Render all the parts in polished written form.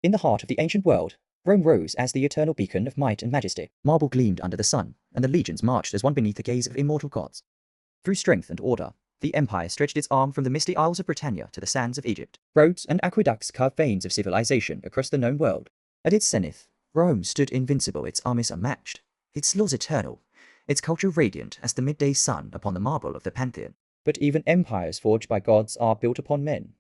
In the heart of the ancient world, Rome rose as the eternal beacon of might and majesty. Marble gleamed under the sun, and the legions marched as one beneath the gaze of immortal gods. Through strength and order, the empire stretched its arm from the misty isles of Britannia to the sands of Egypt. Roads and aqueducts carved veins of civilization across the known world. At its zenith, Rome stood invincible, its armies unmatched, its laws eternal, its culture radiant as the midday sun upon the marble of the Pantheon. But even empires forged by gods are built upon men,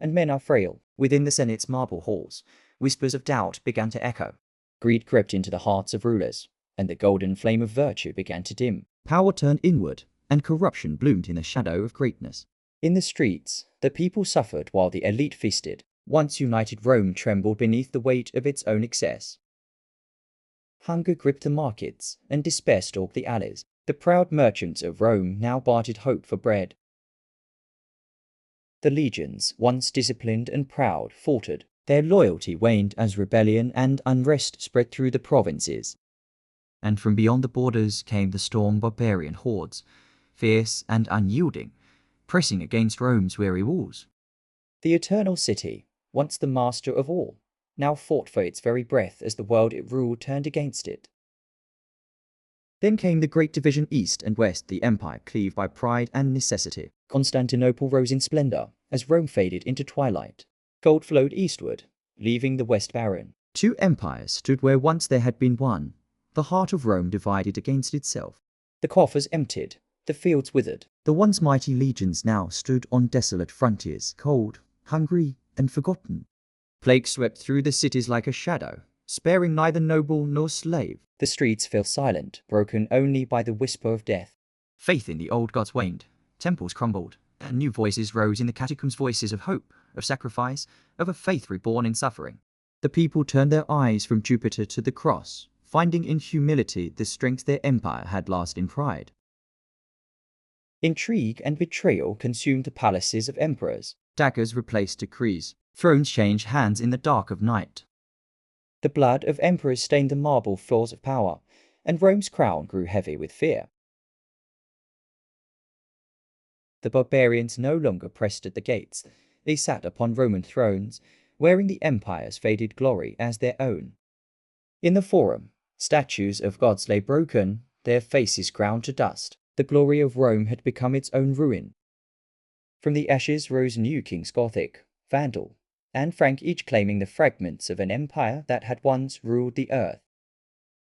and men are frail. Within the Senate's marble halls, whispers of doubt began to echo. Greed crept into the hearts of rulers, and the golden flame of virtue began to dim. Power turned inward, and corruption bloomed in the shadow of greatness. In the streets, the people suffered while the elite feasted. Once united, Rome trembled beneath the weight of its own excess. Hunger gripped the markets, and despair stalked the alleys. The proud merchants of Rome now bartered hope for bread. The legions, once disciplined and proud, faltered. Their loyalty waned as rebellion and unrest spread through the provinces. And from beyond the borders came the storm barbarian hordes, fierce and unyielding, pressing against Rome's weary walls. The eternal city, once the master of all, now fought for its very breath as the world it ruled turned against it. Then came the great division east and west, the empire cleaved by pride and necessity. Constantinople rose in splendor as Rome faded into twilight. Gold flowed eastward, leaving the west barren. Two empires stood where once there had been one, the heart of Rome divided against itself. The coffers emptied, the fields withered. The once mighty legions now stood on desolate frontiers, cold, hungry, and forgotten. Plague swept through the cities like a shadow, sparing neither noble nor slave. The streets fell silent, broken only by the whisper of death. Faith in the old gods waned, temples crumbled, and new voices rose in the catacombs, voices of hope, of sacrifice, of a faith reborn in suffering. The people turned their eyes from Jupiter to the cross, finding in humility the strength their empire had lost in pride. Intrigue and betrayal consumed the palaces of emperors. Daggers replaced decrees. Thrones changed hands in the dark of night. The blood of emperors stained the marble floors of power, and Rome's crown grew heavy with fear. The barbarians no longer pressed at the gates. They sat upon Roman thrones, wearing the empire's faded glory as their own. In the forum, statues of gods lay broken, their faces ground to dust. The glory of Rome had become its own ruin. From the ashes rose new kings, Gothic, Vandal, and Frank, each claiming the fragments of an empire that had once ruled the earth.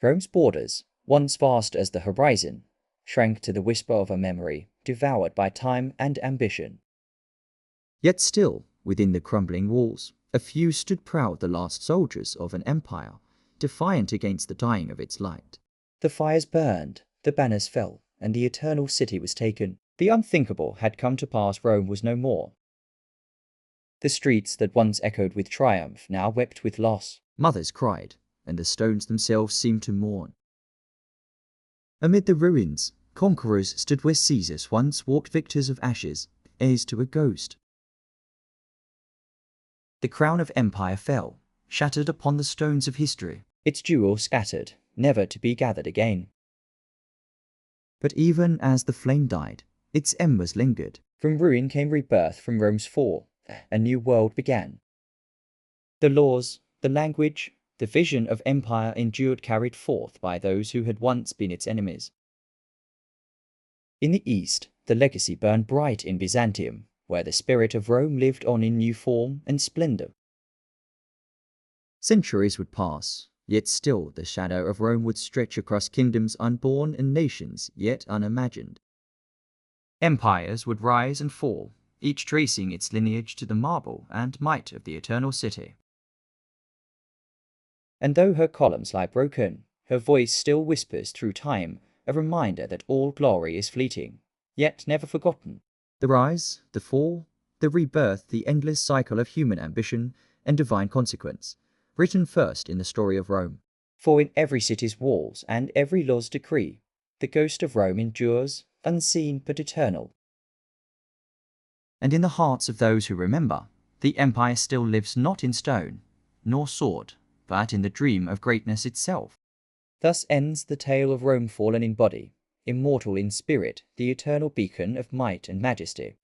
Rome's borders, once vast as the horizon, shrank to the whisper of a memory, devoured by time and ambition. Yet still, within the crumbling walls, a few stood proud, the last soldiers of an empire, defiant against the dying of its light. The fires burned, the banners fell, and the eternal city was taken. The unthinkable had come to pass. Rome was no more. The streets that once echoed with triumph now wept with loss. Mothers cried, and the stones themselves seemed to mourn. Amid the ruins, conquerors stood where Caesars once walked, victors of ashes, heirs to a ghost. The crown of empire fell, shattered upon the stones of history, its jewels scattered, never to be gathered again. But even as the flame died, its embers lingered. From ruin came rebirth, from Rome's fall, a new world began. The laws, the language, the vision of empire endured, carried forth by those who had once been its enemies. In the east, the legacy burned bright in Byzantium, where the spirit of Rome lived on in new form and splendor. Centuries would pass, yet still the shadow of Rome would stretch across kingdoms unborn and nations yet unimagined. Empires would rise and fall, each tracing its lineage to the marble and might of the eternal city. And though her columns lie broken, her voice still whispers through time, a reminder that all glory is fleeting, yet never forgotten. The rise, the fall, the rebirth, the endless cycle of human ambition and divine consequence, written first in the story of Rome. For in every city's walls and every law's decree, the ghost of Rome endures, unseen but eternal. And in the hearts of those who remember, the empire still lives not in stone, nor sword, but in the dream of greatness itself. Thus ends the tale of Rome fallen in body, immortal in spirit, the eternal beacon of might and majesty.